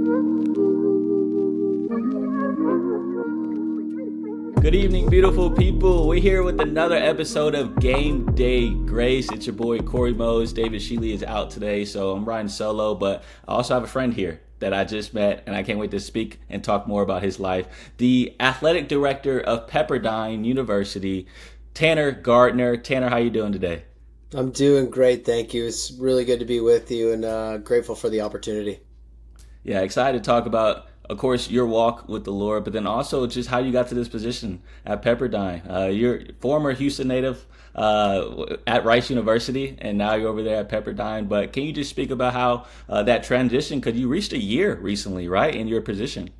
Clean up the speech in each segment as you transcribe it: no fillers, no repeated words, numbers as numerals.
Good evening, beautiful people. We're here with another episode of Game Day Grace. It's your boy, Cory Mose. David Schiele is out today, so I'm riding solo, but I also have a friend here that I just met, and I can't wait to speak and talk more about his life. The athletic director of Pepperdine University, Tanner Gardner. Tanner, how you doing today? I'm doing great, thank you. It's really good to be with you and grateful for the opportunity. Yeah, excited to talk about, of course, your walk with the Lord, but then also just how you got to this position at Pepperdine. You're former Houston native at Rice University, and now you're over there at Pepperdine. But can you just speak about how that transition? Because you reached a year recently, right, in your position?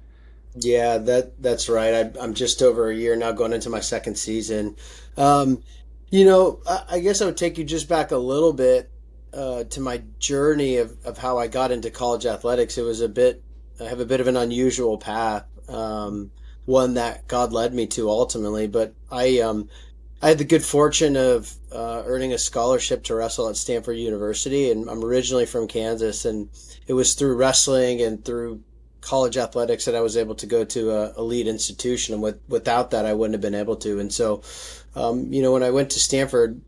Yeah, that's right. I'm just over a year now, going into my second season. Um, I guess I would take you just back a little bit to my journey of how I got into college athletics. I have a bit of an unusual path, one that God led me to ultimately. But I had the good fortune of earning a scholarship to wrestle at Stanford University, and I'm originally from Kansas, and it was through wrestling and through college athletics that I was able to go to a elite institution, and without that, I wouldn't have been able to. And so, when I went to Stanford,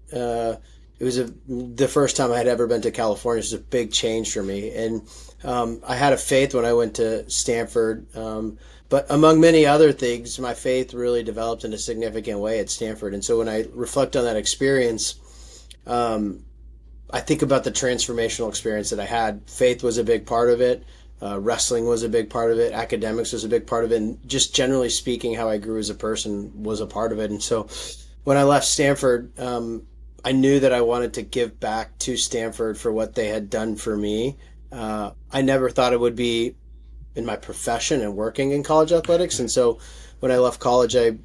it was the first time I had ever been to California. It was a big change for me, and I had a faith when I went to Stanford. But among many other things, my faith really developed in a significant way at Stanford. And so when I reflect on that experience, um, I think about the transformational experience that I had. Faith was a big part of it. Wrestling was a big part of it. Academics was a big part of it. And just generally speaking, how I grew as a person was a part of it. And so when I left Stanford, I knew that I wanted to give back to Stanford for what they had done for me. I never thought it would be in my profession and working in college athletics. And so when I left college, I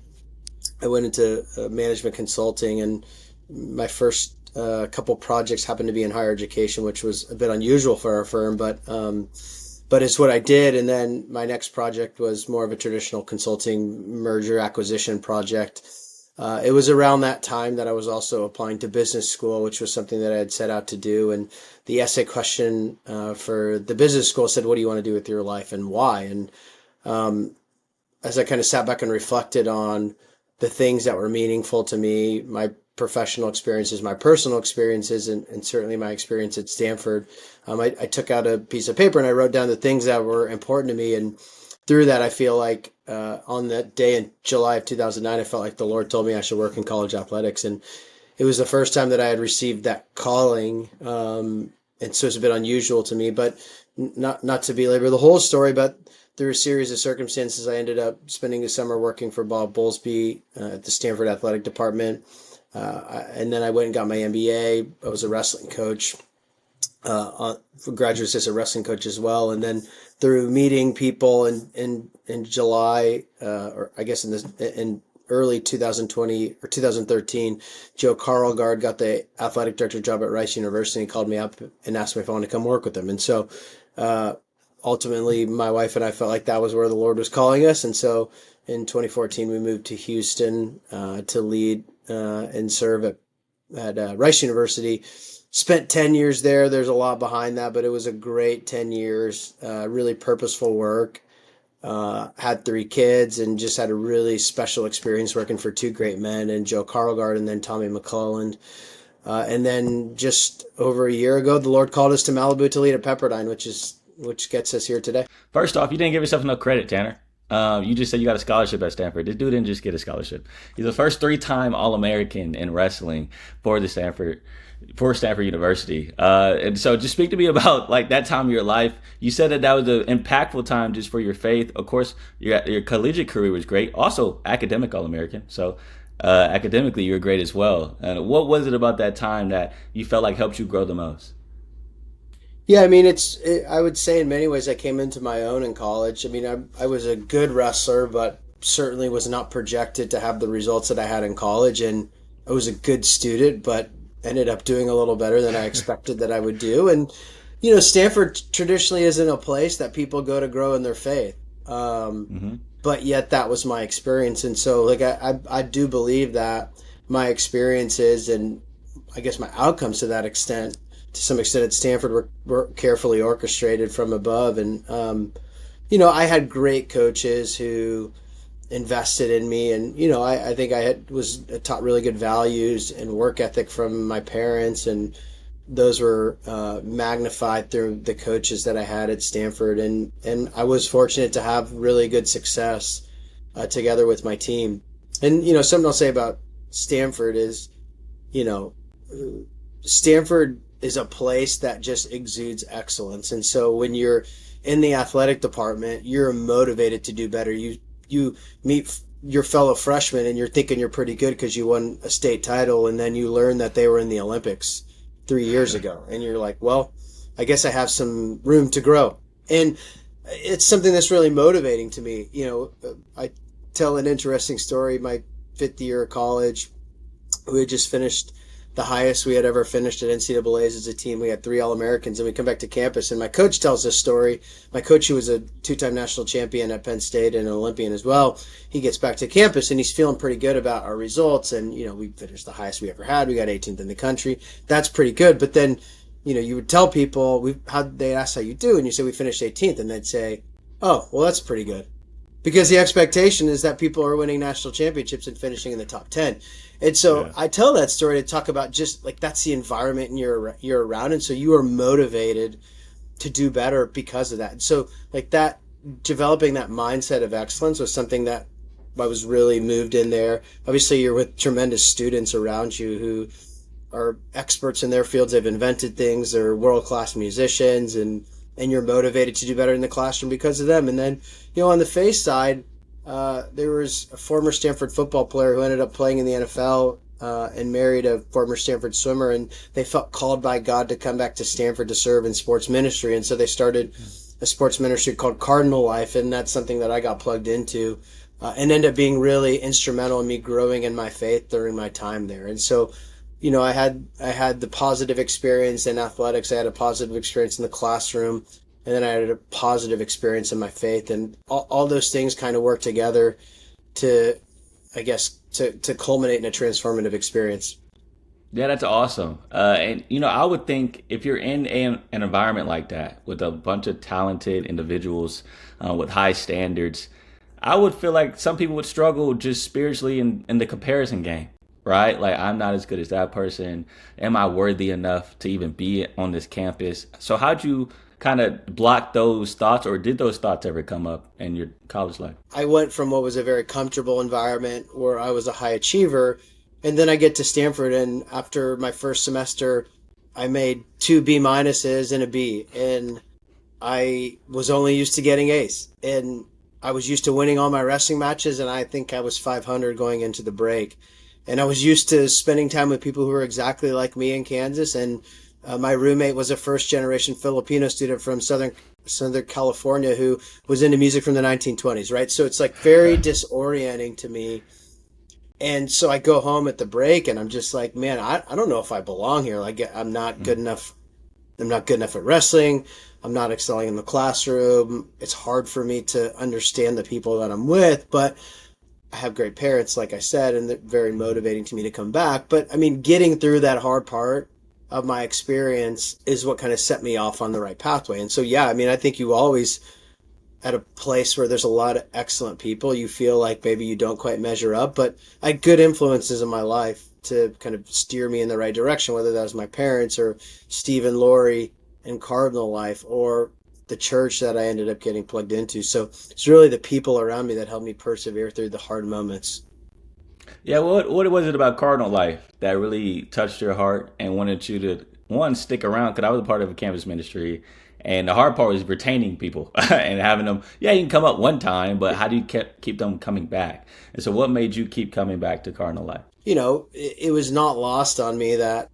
went into management consulting, and my first couple projects happened to be in higher education, which was a bit unusual for our firm, but it's what I did. And then my next project was more of a traditional consulting merger acquisition project. It was around that time that I was also applying to business school, which was something that I had set out to do. And the essay question for the business school said, "What do you want to do with your life and why?" And um, as I kind of sat back and reflected on the things that were meaningful to me, my professional experiences, my personal experiences, and certainly my experience at Stanford, I took out a piece of paper and I wrote down the things that were important to me. And through that, I feel like on that day in July of 2009, I felt like the Lord told me I should work in college athletics. And it was the first time that I had received that calling. And so it's a bit unusual to me, but not to belabor the whole story, but through a series of circumstances, I ended up spending the summer working for Bob Bowlesby at the Stanford Athletic Department. And then I went and got my MBA. I was a wrestling coach, for graduate assistant wrestling coach as well. And then through meeting people in July, or I guess in early 2020 or 2013, Joe Carlgard got the athletic director job at Rice University and called me up and asked me if I wanted to come work with him. And so uh, ultimately, my wife and I felt like that was where the Lord was calling us. And so in 2014, we moved to Houston to lead and serve at Rice University. Spent 10 years there. There's a lot behind that, but it was a great 10 years, really purposeful work. Had three kids and just had a really special experience working for two great men, and Joe Carlgard and then Tommy McClelland. And then just over a year ago, the Lord called us to Malibu to lead at Pepperdine, which gets us here today. First off, you didn't give yourself enough credit, Tanner. You just said you got a scholarship at Stanford. This dude didn't just get a scholarship. He's the first three-time All-American in wrestling for the Stanford for Stanford University. And so just speak to me about like that time of your life. You said that was an impactful time just for your faith. Of course, your collegiate career was great. Also, academic All-American. So academically, you were great as well. And what was it about that time that you felt like helped you grow the most? Yeah, I mean, I would say in many ways I came into my own in college. I mean, I was a good wrestler, but certainly was not projected to have the results that I had in college. And I was a good student, but ended up doing a little better than I expected that I would do. And, Stanford traditionally isn't a place that people go to grow in their faith. Hmm. But yet that was my experience. And so, like, I do believe that my experiences and I guess my outcomes to some extent at Stanford were carefully orchestrated from above. And I had great coaches who invested in me, and I think was taught really good values and work ethic from my parents, and those were magnified through the coaches that I had at Stanford, and I was fortunate to have really good success together with my team. And something I'll say about Stanford is, you know, Stanford is a place that just exudes excellence. And so when you're in the athletic department, you're motivated to do better. You meet your fellow freshmen and you're thinking you're pretty good because you won a state title, and then you learn that they were in the Olympics 3 years ago, and you're like, well, I guess I have some room to grow. And it's something that's really motivating to me. I tell an interesting story. My fifth year of college, we had just finished the highest we had ever finished at NCAA's as a team. We had three All-Americans, and we come back to campus, and my coach tells this story. My coach, who was a two-time national champion at Penn State and an Olympian as well, he gets back to campus, and he's feeling pretty good about our results. And, we finished the highest we ever had. We got 18th in the country. That's pretty good. But then, you would tell people, they'd ask how you do, and you say, we finished 18th, and they'd say, oh, well, that's pretty good. Because the expectation is that people are winning national championships and finishing in the top 10. And so Yeah. I tell that story to talk about just like that's the environment and you're around. And so you are motivated to do better because of that. And so like that, developing that mindset of excellence was something that I was really moved in there. Obviously, you're with tremendous students around you who are experts in their fields. They've invented things. They're world-class musicians, and you're motivated to do better in the classroom because of them. And then, on the face side, there was a former Stanford football player who ended up playing in the NFL and married a former Stanford swimmer, and they felt called by God to come back to Stanford to serve in sports ministry. And so they started a sports ministry called Cardinal Life, and that's something that I got plugged into and ended up being really instrumental in me growing in my faith during my time there. And so, I had the positive experience in athletics. I had a positive experience in the classroom, and then I had a positive experience in my faith, and all those things kind of work together to, I guess, to culminate in a transformative experience. Yeah, that's awesome. And I would think if you're in an environment like that with a bunch of talented individuals with high standards, I would feel like some people would struggle just spiritually in the comparison game, right? Like, I'm not as good as that person. Am I worthy enough to even be on this campus? So how'd you kind of block those thoughts, or did those thoughts ever come up in your college life? I went from what was a very comfortable environment where I was a high achiever, and then I get to Stanford, and after my first semester, I made two B minuses and a B, and I was only used to getting A's, and I was used to winning all my wrestling matches, and I think I was 500 going into the break. And I was used to spending time with people who were exactly like me in Kansas. And my roommate was a first generation Filipino student from Southern California who was into music from the 1920s, right? So it's like very disorienting to me. And so I go home at the break and I'm just like, man, I don't know if I belong here. Like, I'm not good enough. I'm not good enough at wrestling. I'm not excelling in the classroom. It's hard for me to understand the people that I'm with, but I have great parents, like I said, and they're very motivating to me to come back. But I mean, getting through that hard part of my experience is what kind of set me off on the right pathway. And so, yeah, I mean, I think you always, at a place where there's a lot of excellent people, you feel like maybe you don't quite measure up. But I had good influences in my life to kind of steer me in the right direction, whether that was my parents or Steve and Lori in Cardinal Life or the church that I ended up getting plugged into. So it's really the people around me that helped me persevere through the hard moments. Yeah, what was it about Cardinal life that really touched your heart and wanted you to one stick around? Because I was a part of a campus ministry, and the hard part was retaining people and having them. Yeah, you can come up one time, but how do you keep them coming back? And so, what made you keep coming back to Cardinal life? It was not lost on me that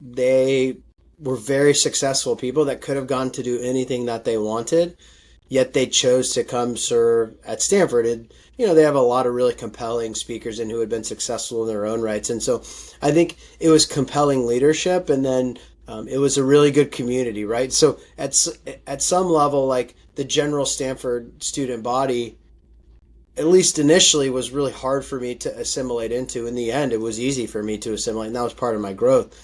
they were very successful people that could have gone to do anything that they wanted, yet they chose to come serve at Stanford. And, they have a lot of really compelling speakers and who had been successful in their own rights. And so I think it was compelling leadership. And then it was a really good community, right? So at some level, like the general Stanford student body, at least initially, was really hard for me to assimilate into. In the end, it was easy for me to assimilate, and that was part of my growth.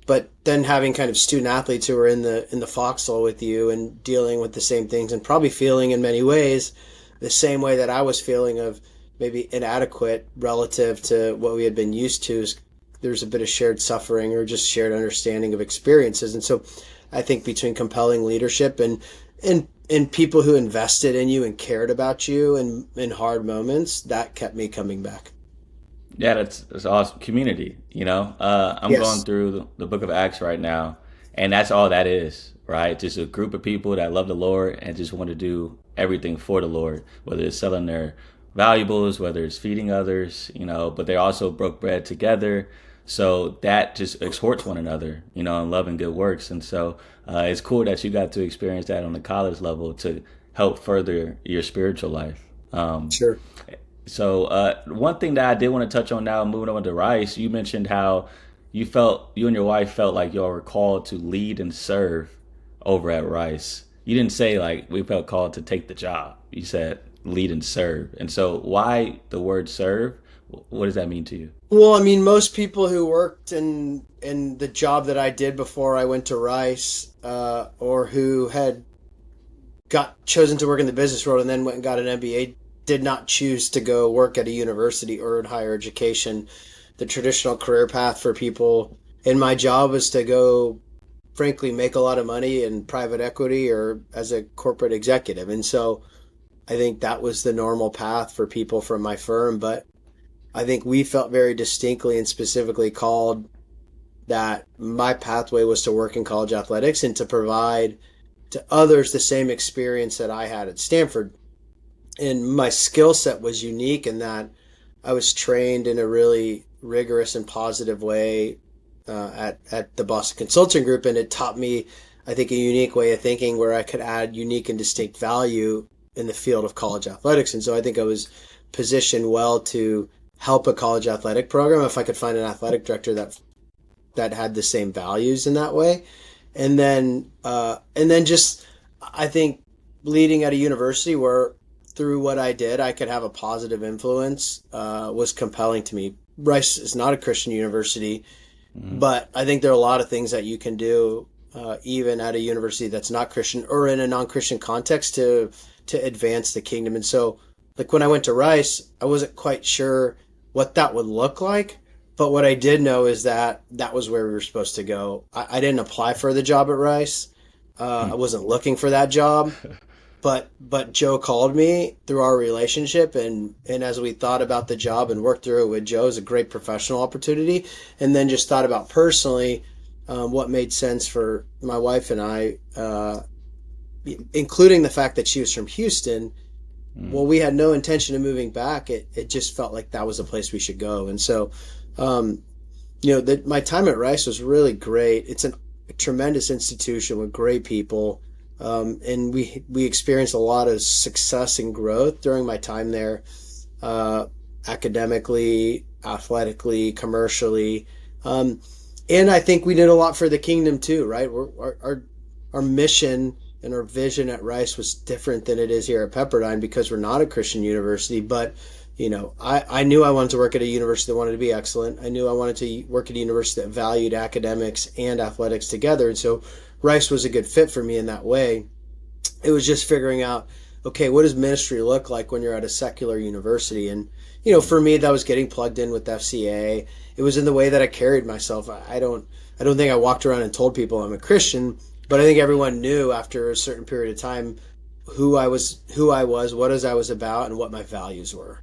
but then having kind of student athletes who are in the foxhole with you and dealing with the same things and probably feeling in many ways the same way that I was feeling of maybe inadequate relative to what we had been used to is there's a bit of shared suffering or just shared understanding of experiences. And so I think between compelling leadership and people who invested in you and cared about you in hard moments, that kept me coming back. Yeah, that's awesome. Community, I'm going Yes. through the book of Acts right now, and that's all that is, right? Just a group of people that love the Lord and just want to do everything for the Lord, whether it's selling their valuables, whether it's feeding others, but they also broke bread together. So that just exhorts one another, in love and good works. And so it's cool that you got to experience that on the college level to help further your spiritual life. Sure. So one thing that I did want to touch on now, moving on to Rice, you mentioned how you and your wife felt like y'all were called to lead and serve over at Rice. You didn't say like we felt called to take the job. You said lead and serve. And so why the word serve? What does that mean to you? Well, I mean, most people who worked in the job that I did before I went to Rice, or who had got chosen to work in the business world and then went and got an MBA, did not choose to go work at a university or in higher education. The traditional career path for people in my job was to go, frankly, make a lot of money in private equity or as a corporate executive. And so I think that was the normal path for people from my firm. But I think we felt very distinctly and specifically called that my pathway was to work in college athletics and to provide to others the same experience that I had at Stanford. And my skill set was unique in that I was trained in a really rigorous and positive way at the Boston Consulting Group, and it taught me, I think, a unique way of thinking where I could add unique and distinct value in the field of college athletics. And so I think I was positioned well to help a college athletic program if I could find an athletic director that had the same values in that way. And then just I think leading at a university where through what I did I could have a positive influence was compelling to me. Rice is not a Christian university, Mm-hmm. but I think there are a lot of things that you can do even at a university that's not Christian or in a non-Christian context to advance the kingdom. And so, like when I went to Rice, I wasn't quite sure what that would look like, but what I did know is that that was where we were supposed to go. I didn't apply for the job at Rice. I wasn't looking for that job, but Joe called me through our relationship, and as we thought about the job and worked through it with Joe, it was a great professional opportunity, and then just thought about personally what made sense for my wife and I, including the fact that she was from Houston. Well, we had no intention of moving back. It just felt like that was a place we should go, and so um, my time at Rice was really great. It's a tremendous institution with great people, and we experienced a lot of success and growth during my time there, uh, academically, athletically, commercially, um, and I think we did a lot for the kingdom too. Right, our mission and our vision at Rice was different than it is here at Pepperdine because we're not a Christian university, but I knew I wanted to work at a university that wanted to be excellent. I knew I wanted to work at a university that valued academics and athletics together. And so Rice was a good fit for me in that way. It was just figuring out, okay, what does ministry look like when you're at a secular university? And, for me, that was getting plugged in with FCA. It was in the way that I carried myself. I don't think I walked around and told people I'm a Christian, but I think everyone knew after a certain period of time what I was about, and what my values were.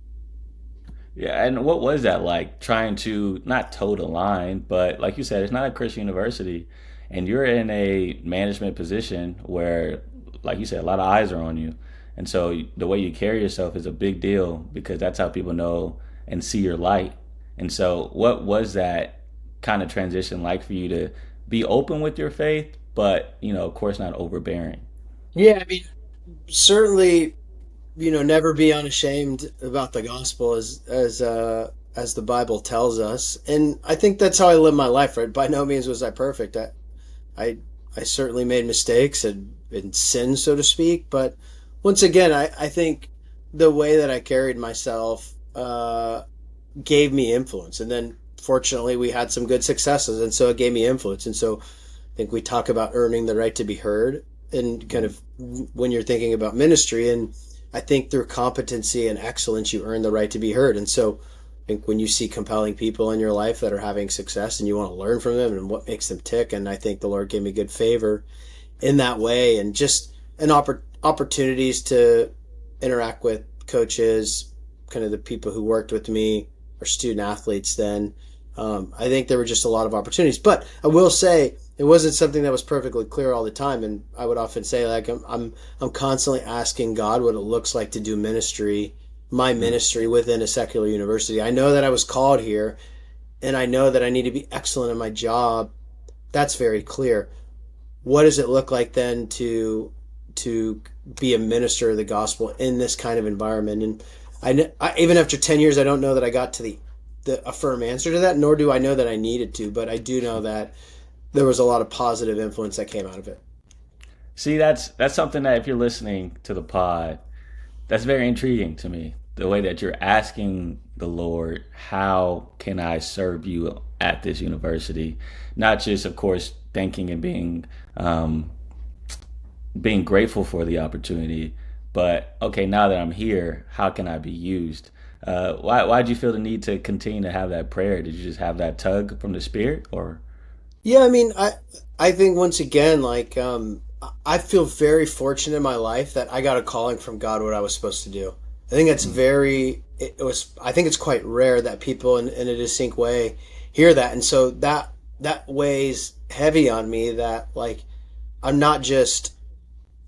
Yeah, and what was that like trying to not toe the line, but like you said, it's not a Christian university, and you're in a management position where, like you said, a lot of eyes are on you, and so the way you carry yourself is a big deal because that's how people know and see your light. And so, what was that kind of transition like for you to be open with your faith, but of course, not overbearing? Yeah, I mean, certainly, never be unashamed about the gospel as the Bible tells us. And I think that's how I live my life, right? By no means was I perfect. I, I certainly made mistakes and sinned, so to speak. But once again, I think the way that I carried myself gave me influence. And then fortunately we had some good successes, and so it gave me influence. And so I think we talk about earning the right to be heard, and kind of when you're thinking about ministry. And I think through competency and excellence, you earn the right to be heard. And so I think when you see compelling people in your life that are having success and you want to learn from them and what makes them tick, and I think the Lord gave me good favor in that way, and just opportunities to interact with coaches, kind of the people who worked with me, or student athletes then. I think there were just a lot of opportunities. But I will say it wasn't something that was perfectly clear all the time. And I would often say, like, I'm constantly asking God what it looks like to do ministry, my Mm. ministry within a secular university. I know that I was called here, and I know that I need to be excellent in my job. That's very clear. What does it look like then to be a minister of the gospel in this kind of environment? And even after 10 years, I don't know that I got to the a firm answer to that, nor do I know that I needed to, but I do know that there was a lot of positive influence that came out of it. See, that's something that if you're listening to the pod, that's very intriguing to me. The way that you're asking the Lord, how can I serve you at this university? Not just, of course, thanking and being grateful for the opportunity, but okay, now that I'm here, how can I be used? Why did you feel the need to continue to have that prayer? Did you just have that tug from the Spirit, or? Yeah, I mean, I think once again, like, I feel very fortunate in my life that I got a calling from God what I was supposed to do. I think that's Mm, very it was I think it's quite rare that people in a distinct way hear that. And so that weighs heavy on me, that like I'm not just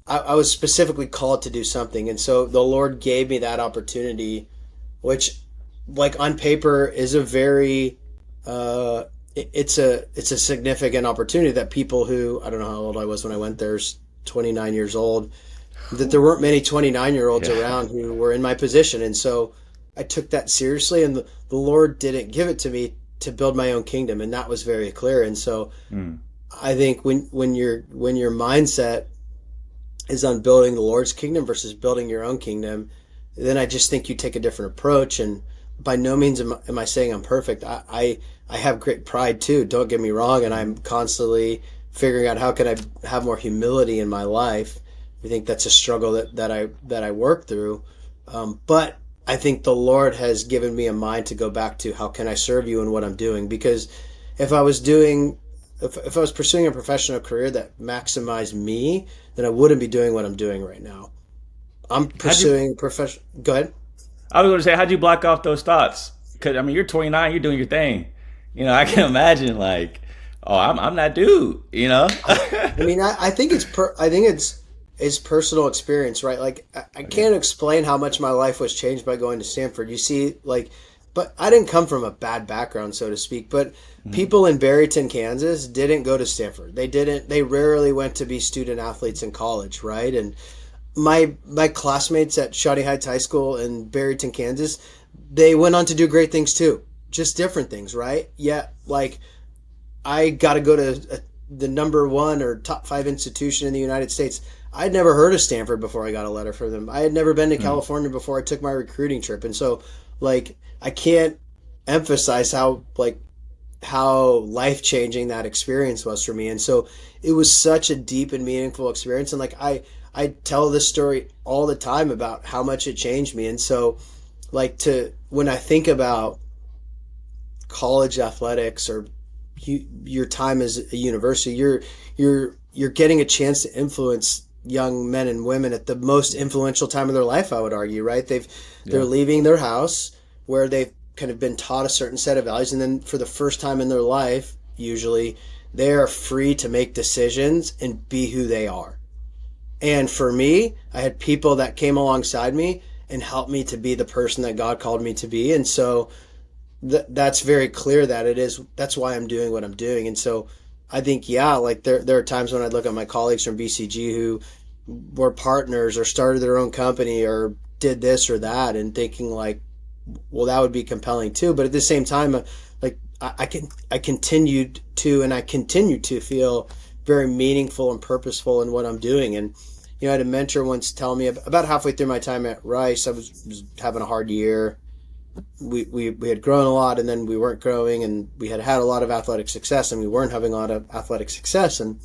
I was specifically called to do something. And so the Lord gave me that opportunity, which, like, on paper is a very it's a significant opportunity that people who, I don't know how old I was when I went there, 29 years old, that there weren't many 29-year-olds yeah. around who were in my position. And so I took that seriously, and the Lord didn't give it to me to build my own kingdom, and that was very clear. And so Mm, I think when your mindset is on building the Lord's kingdom versus building your own kingdom, then I just think you take a different approach. And by no means am I saying I'm perfect. I have great pride too. Don't get me wrong, and I'm constantly figuring out how can I have more humility in my life. I think that's a struggle that I work through. But I think the Lord has given me a mind to go back to how can I serve you in what I'm doing, because if I was doing if I was pursuing a professional career that maximized me, then I wouldn't be doing what I'm doing right now. I'm how'd you? pursuing professional. Go ahead. I was going to say, how'd you block off those thoughts? Because I mean, you're 29, you're doing your thing. I can imagine like, oh, I'm that dude. I mean, I think I think it's personal experience, right? Like, I Okay. can't explain how much my life was changed by going to Stanford. You see, like, but I didn't come from a bad background, so to speak. But Mm-hmm. people in Barryton, Kansas, didn't go to Stanford. They didn't. They rarely went to be student athletes in college, right? And my classmates at Shawnee Heights High School in Barryton, Kansas, they went on to do great things too, just different things, right? Yet, like, I got to go to the number one or top five institution in the United States. I'd never heard of Stanford before I got a letter from them. I had never been to Mm, California before I took my recruiting trip. And so, like, I can't emphasize how life changing that experience was for me. And so it was such a deep and meaningful experience. And like, I tell this story all the time about how much it changed me. And so, like, to when I think about college athletics, or your time as a university, you're getting a chance to influence young men and women at the most influential time of their life, I would argue, right? They're yeah. leaving their house where they've kind of been taught a certain set of values, and then for the first time in their life, usually they are free to make decisions and be who they are. And for me, I had people that came alongside me and helped me to be the person that God called me to be. And so that's very clear that that's why I'm doing what I'm doing. And so I think, yeah, like, there are times when I look at my colleagues from BCG who were partners or started their own company or did this or that, and thinking like, well, that would be compelling too. But at the same time, like, I continued to, and I continue to feel very meaningful and purposeful in what I'm doing. And I had a mentor once tell me about halfway through my time at Rice, I was having a hard year, we had grown a lot, and then we weren't growing, and we had had a lot of athletic success, and we weren't having a lot of athletic success. And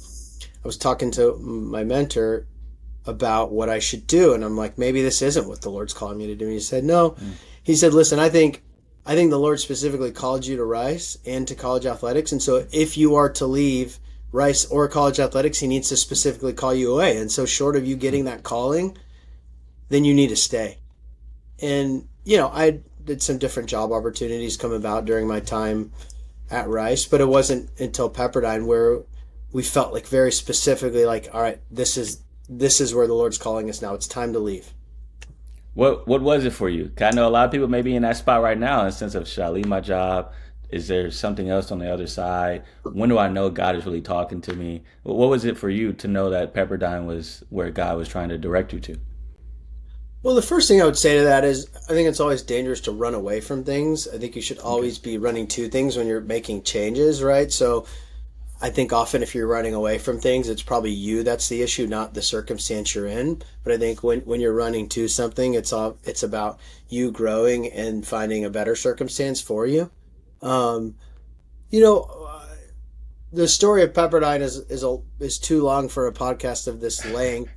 I was talking to my mentor about what I should do, and I'm like, maybe this isn't what the Lord's calling me to do. And he said, no. Mm. He said, listen, I think the Lord specifically called you to Rice and to college athletics, and so if you are to leave Rice or college athletics, he needs to specifically call you away. And so short of you getting that calling, then you need to stay. And I did some different job opportunities come about during my time at Rice, but it wasn't until Pepperdine where we felt like very specifically like, all right, this is where the Lord's calling us now. It's time to leave. What was it for you? 'Cause I know a lot of people may be in that spot right now in the sense of, should I leave my job? Is there something else on the other side? When do I know God is really talking to me? What was it for you to know that Pepperdine was where God was trying to direct you to? Well, the first thing I would say to that is I think it's always dangerous to run away from things. I think you should Okay. always be running to things when you're making changes, right? So I think often if you're running away from things, it's probably you that's the issue, not the circumstance you're in. But I think when you're running to something, it's about you growing and finding a better circumstance for you. Um, you know, the story of Pepperdine is too long for a podcast of this length.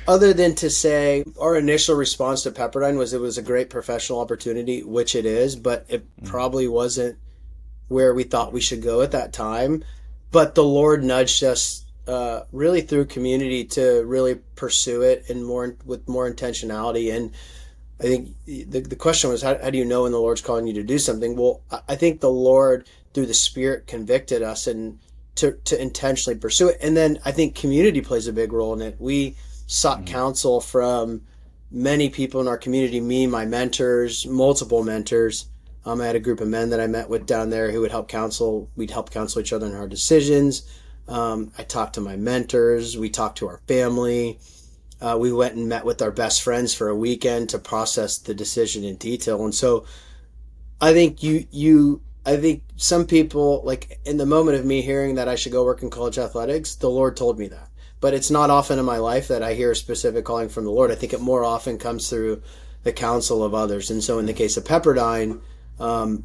Other than to say our initial response to Pepperdine was it was a great professional opportunity, which it is, but it Mm. probably wasn't where we thought we should go at that time. But the Lord nudged us really through community to really pursue it and more with more intentionality. And I think the question was, how do you know when the Lord's calling you to do something? Well, I think the Lord through the Spirit convicted us and to intentionally pursue it. And then I think community plays a big role in it. We sought Mhm. counsel from many people in our community, me, my mentors, multiple mentors. I had a group of men that I met with down there who would help counsel. We'd help counsel each other in our decisions. I talked to my mentors. We talked to our family. We went and met with our best friends for a weekend to process the decision in detail. And so I think some people, like in the moment of me hearing that I should go work in college athletics, the Lord told me that. But it's not often in my life that I hear a specific calling from the Lord. I think it more often comes through the counsel of others. And so in the case of Pepperdine, um,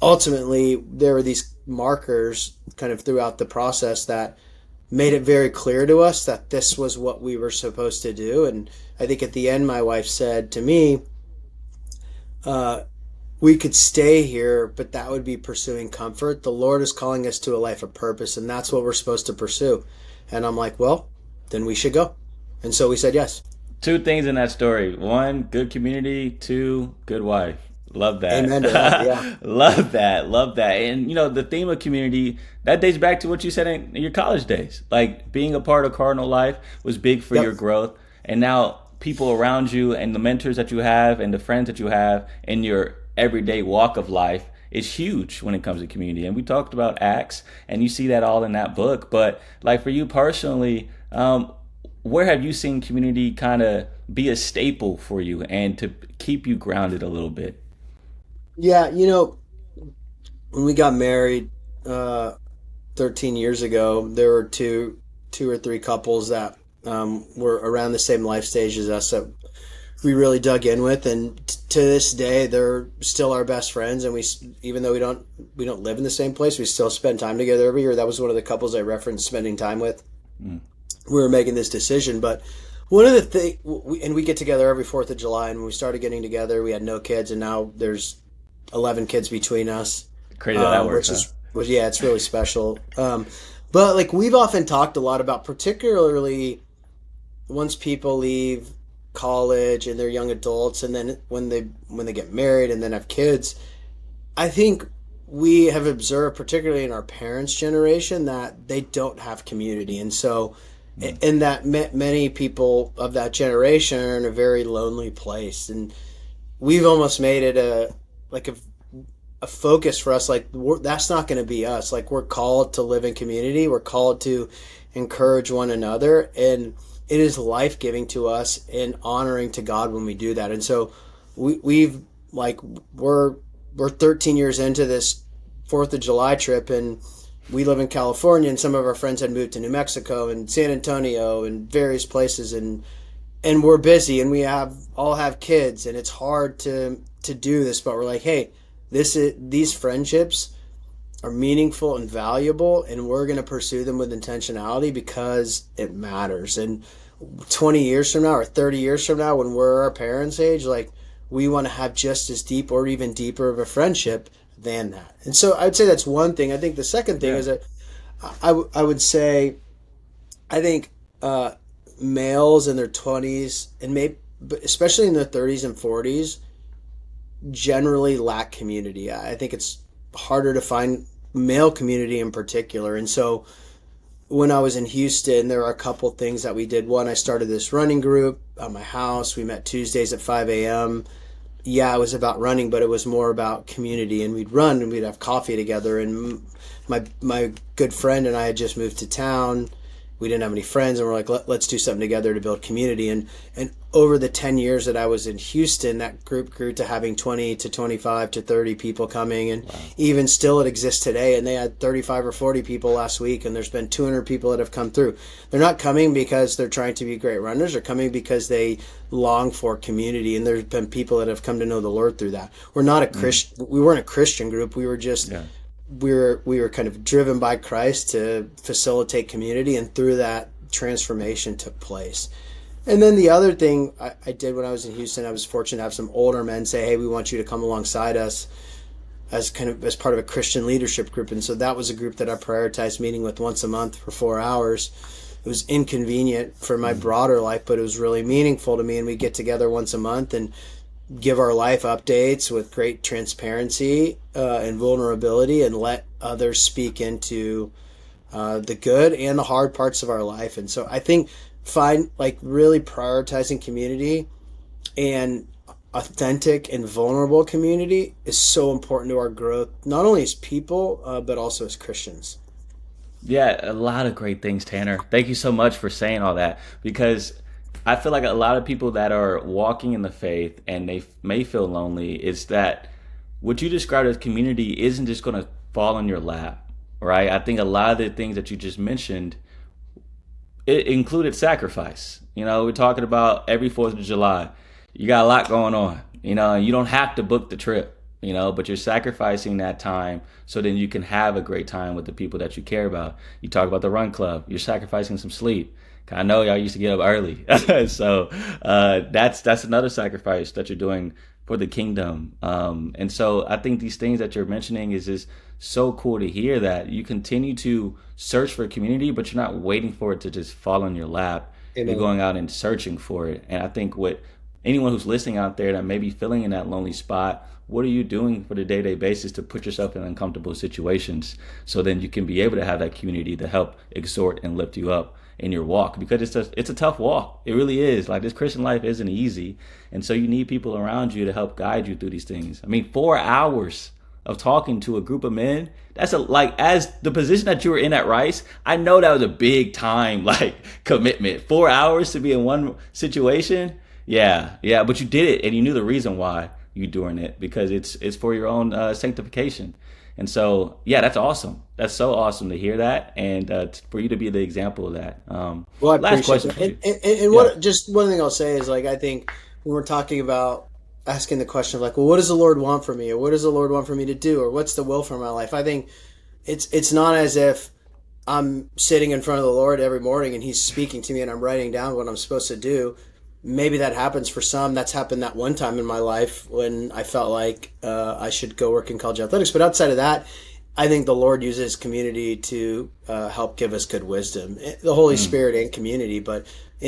ultimately there were these markers kind of throughout the process that made it very clear to us that this was what we were supposed to do. And I think at the end, my wife said to me, uh, we could stay here, but that would be pursuing comfort. The Lord is calling us to a life of purpose, and that's what we're supposed to pursue. And I'm like, well, then we should go. And so we said yes. Two things in that story. One, good community. Two, good wife. Love that. Amen to that. Yeah. Love that. Love that. And the theme of community, that dates back to what you said in your college days. Like being a part of Cardinal life was big for Yep. your growth. And now people around you and the mentors that you have and the friends that you have in your everyday walk of life is huge when it comes to community. And we talked about Acts, and you see that all in that book. But like for you personally, where have you seen community kind of be a staple for you and to keep you grounded a little bit? Yeah. When we got married, uh, 13 years ago, there were two or three couples that were around the same life stage as us that we really dug in with, and to this day, they're still our best friends. And even though we don't live in the same place, we still spend time together every year. That was one of the couples I referenced spending time with. Mm. We were making this decision, but one of the things, we get together every Fourth of July, and when we started getting together, we had no kids, and now there's 11 kids between us, Crazy how that which works, huh? is, yeah, it's really special. But like we've often talked a lot about, particularly once people leave college and they're young adults, and then when they get married and then have kids, I think we have observed, particularly in our parents' generation, that they don't have community, and so Mm. in that many people of that generation are in a very lonely place, and we've almost made it a focus for us. Like that's not going to be us. Like we're called to live in community. We're called to encourage one another, and it is life giving to us and honoring to God when we do that. And so we've like we're 13 years into this Fourth of July trip, and we live in California, and some of our friends had moved to New Mexico and San Antonio and various places, and we're busy, and we have all have kids, and it's hard to do this, but we're like, hey, these friendships are meaningful and valuable, and we're going to pursue them with intentionality because it matters. And 20 years from now or 30 years from now, when we're our parents' age, like, we want to have just as deep or even deeper of a friendship than that. And so I'd say that's one thing. I think the second thing Yeah. is that I would say, I think males in their 20s and maybe, especially in their 30s and 40s, generally lack community. I think it's harder to find male community in particular. And so when I was in Houston, there were a couple things that we did. One, I started this running group at my house. We met Tuesdays at 5 a.m. Yeah, it was about running, but it was more about community. And we'd run and we'd have coffee together. And my good friend and I had just moved to town. We didn't have any friends, and we're like, let's do something together to build community. And over the 10 years that I was in Houston, that group grew to having 20 to 25 to 30 people coming. And even still, it exists today. And they had 35 or 40 people last week, and there's been 200 people that have come through. They're not coming because they're trying to be great runners. They're coming because they long for community. And there's been people that have come to know the Lord through that. We're not a Christian. We weren't a Christian group. We were just Yeah. we were kind of driven by Christ to facilitate community, and through that, transformation took place. And then the other thing I did when I was in Houston, I was fortunate to have some older men say, "Hey, we want you to come alongside us as kind of as part of a Christian leadership group." And so that was a group that I prioritized meeting with once a month for 4 hours. It was inconvenient for my broader life, but it was really meaningful to me. And we get together once a month and give our life updates with great transparency and vulnerability, and let others speak into the good and the hard parts of our life. And so I think find like really prioritizing community and authentic and vulnerable community is so important to our growth, not only as people, but also as Christians. Yeah, a lot of great things, Tanner. Thank you so much for saying all that, because I feel like a lot of people that are walking in the faith and they may feel lonely, is that what you described as community isn't just going to fall in your lap, right? I think a lot of the things that you just mentioned, it included sacrifice. We're talking about every 4th of July. You got a lot going on, and you don't have to book the trip, but you're sacrificing that time so then you can have a great time with the people that you care about. You talk about the run club, you're sacrificing some sleep. I know y'all used to get up early. So that's another sacrifice that you're doing for the kingdom. And so I think these things that you're mentioning is just so cool to hear, that you continue to search for community, but you're not waiting for it to just fall in your lap. You're Amen. going out and searching for it. And I think what anyone who's listening out there that may be feeling in that lonely spot, what are you doing for the day-to-day basis to put yourself in uncomfortable situations so then you can be able to have that community to help exhort and lift you up in your walk? Because it's a tough walk. It really is. Like, this Christian life isn't easy, and so you need people around you to help guide you through these things. I mean, 4 hours of talking to a group of men, that's as the position that you were in at Rice, I know that was a big time like commitment. 4 hours to be in one situation. Yeah, but you did it, and you knew the reason why you doing it, because it's for your own sanctification. And so, yeah, that's awesome. That's so awesome to hear that, and for you to be the example of that. Well, I Last appreciate question that. for you. And Yeah. what, just one thing I'll say is, like, I think when we're talking about asking the question of like, well, what does the Lord want from me, or what does the Lord want for me to do, or what's the will for my life? I think it's not as if I'm sitting in front of the Lord every morning and He's speaking to me and I'm writing down what I'm supposed to do. Maybe that happens for some. That's happened that one time in my life when I felt like I should go work in college athletics. But outside of that, I think the Lord uses community to help give us good wisdom, the Holy Mm. Spirit and community. And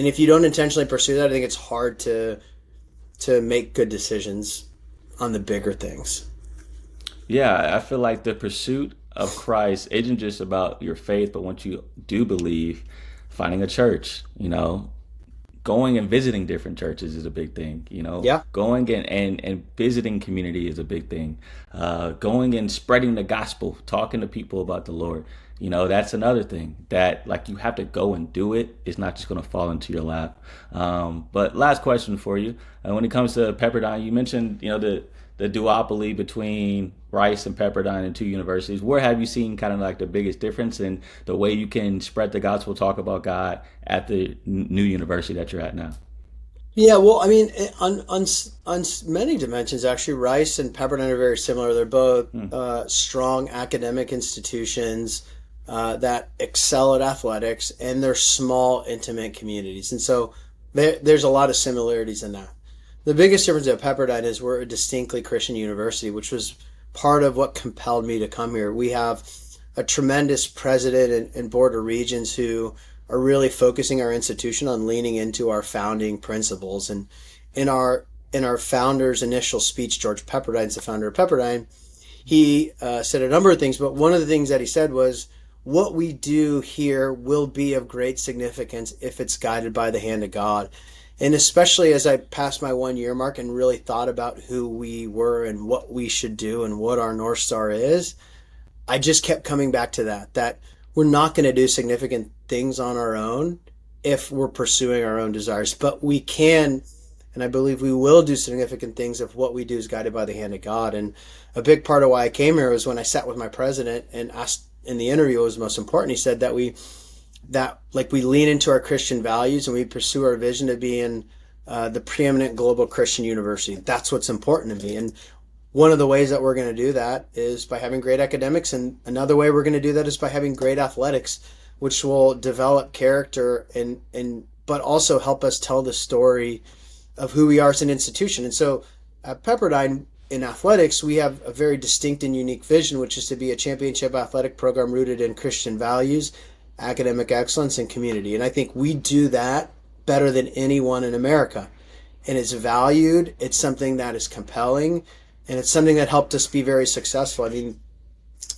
if you don't intentionally pursue that, I think it's hard to make good decisions on the bigger things. Yeah, I feel like the pursuit of Christ isn't just about your faith, but once you do believe, finding a church, going and visiting different churches is a big thing. Yeah. Going and visiting community is a big thing. Going and spreading the gospel, talking to people about the Lord, that's another thing that, like, you have to go and do it. It's not just going to fall into your lap. But last question for you. When it comes to Pepperdine, you mentioned, the duopoly between Rice and Pepperdine and two universities. Where have you seen kind of like the biggest difference in the way you can spread the gospel, talk about God at the new university that you're at now? Yeah, well, I mean, on many dimensions, actually, Rice and Pepperdine are very similar. They're both Hmm. strong academic institutions that excel at athletics, and they're small, intimate communities. And so there's a lot of similarities in that. The biggest difference at Pepperdine is we're a distinctly Christian university, which was part of what compelled me to come here. We have a tremendous president and board of regents who are really focusing our institution on leaning into our founding principles. And in our in our founder's initial speech, George Pepperdine's the founder of Pepperdine, he said a number of things, but one of the things that he said was, "What we do here will be of great significance if it's guided by the hand of God." And especially as I passed my 1 year mark and really thought about who we were and what we should do and what our North Star is, I just kept coming back to that we're not going to do significant things on our own if we're pursuing our own desires, but we can, and I believe we will do significant things if what we do is guided by the hand of God. And a big part of why I came here was when I sat with my president and asked in the interview what was most important. He said that we lean into our Christian values and we pursue our vision of being the preeminent global Christian university. That's what's important to me. And one of the ways that we're going to do that is by having great academics, and another way we're going to do that is by having great athletics, which will develop character and but also help us tell the story of who we are as an institution. And so at Pepperdine in athletics, we have a very distinct and unique vision, which is to be a championship athletic program rooted in Christian values, academic excellence, and community. And I think we do that better than anyone in America. And it's valued, it's something that is compelling, and it's something that helped us be very successful. I mean,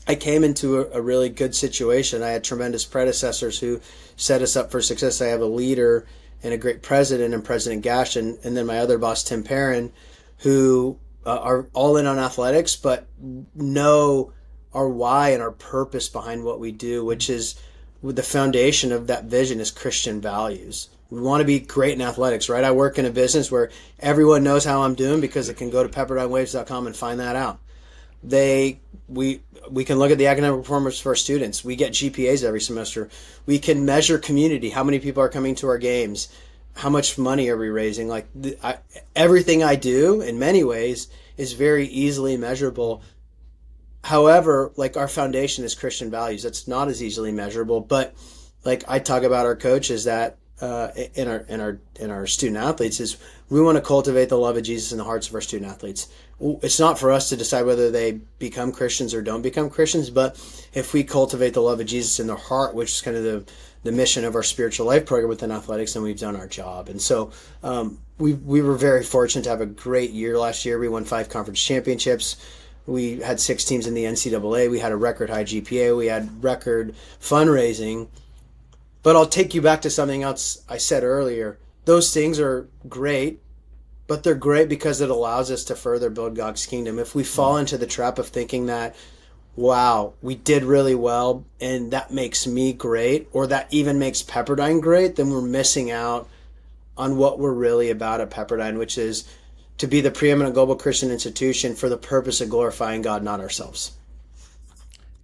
I came into a really good situation. I had tremendous predecessors who set us up for success. I have a leader and a great president and President Gash, and then my other boss, Tim Perrin, who are all in on athletics, but know our why and our purpose behind what we do, which is with the foundation of that vision is Christian values. We want to be great in athletics, right? I work in a business where everyone knows how I'm doing because it can go to pepperdinewaves.com and find that out. They we can look at the academic performance for our students. We get GPAs every semester. We can measure community. How many people are coming to our games? How much money are we raising? Everything I do, in many ways, is very easily measurable. However, like our foundation is Christian values. That's not as easily measurable. But like I talk about our coaches that in our student athletes is we want to cultivate the love of Jesus in the hearts of our student athletes. It's not for us to decide whether they become Christians or don't become Christians, but if we cultivate the love of Jesus in their heart, which is kind of the mission of our spiritual life program within athletics, then we've done our job. And so we were very fortunate to have a great year last year. We won 5 conference championships. We had 6 teams in the NCAA. We had a record high GPA. We had record fundraising. But I'll take you back to something else I said earlier. Those things are great, but they're great because it allows us to further build God's kingdom. If we fall into the trap of thinking that, wow, we did really well and that makes me great, or that even makes Pepperdine great, then we're missing out on what we're really about at Pepperdine, which is to be the preeminent global Christian institution for the purpose of glorifying God, not ourselves.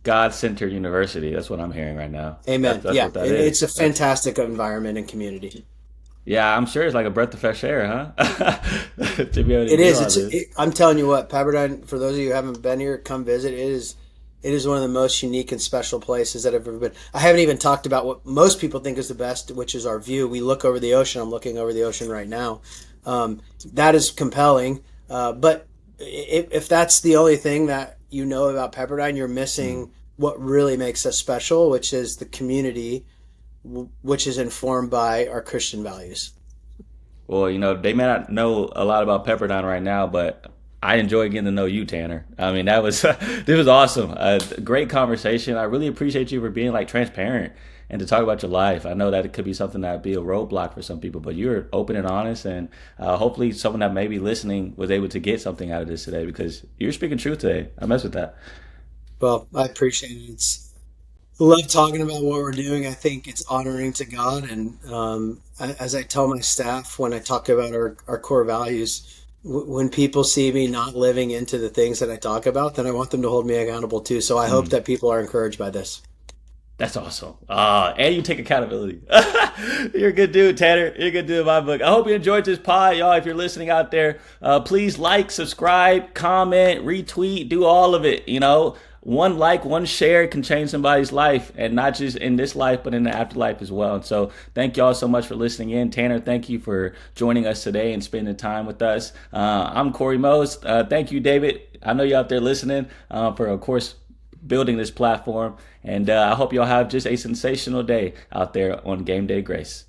God-centered university. That's what I'm hearing right now. That's Amen. that's Yeah, what that is. it's a That's fantastic environment and community. Yeah, I'm sure it's like a breath of fresh air, huh? To be able to It do is. all this. I'm telling you what, Pepperdine. For those of you who haven't been here, come visit. It is. It is one of the most unique and special places that I've ever been. I haven't even talked about what most people think is the best, which is our view. We look over the ocean. I'm looking over the ocean right now. That is compelling. But if that's the only thing that you know about Pepperdine, you're Hmm. missing what really makes us special, which is the community, which is informed by our Christian values. Well, they may not know a lot about Pepperdine right now, but I enjoy getting to know you, Tanner. I mean, that was this was awesome. Great conversation. I really appreciate you for being like transparent and to talk about your life. I know that it could be something that'd be a roadblock for some people, but you're open and honest, and hopefully, someone that may be listening was able to get something out of this today because you're speaking truth today. I mess with that. Well, I appreciate it. It's love talking about what we're doing. I think it's honoring to God. And as I tell my staff when I talk about our core values, when people see me not living into the things that I talk about, then I want them to hold me accountable too. So I hope Hmm. that people are encouraged by this. That's awesome. And you take accountability. You're a good dude, Tanner. You're a good dude in my book. I hope you enjoyed this pod, y'all. If you're listening out there, please like, subscribe, comment, retweet, do all of it. You know, one like, one share can change somebody's life, and not just in this life, but in the afterlife as well. And so thank y'all so much for listening in. Tanner, thank you for joining us today and spending time with us. I'm Cory Mose. Thank you, David. I know you're out there listening for, of course, building this platform. And I hope y'all have just a sensational day out there on Game Day Grace.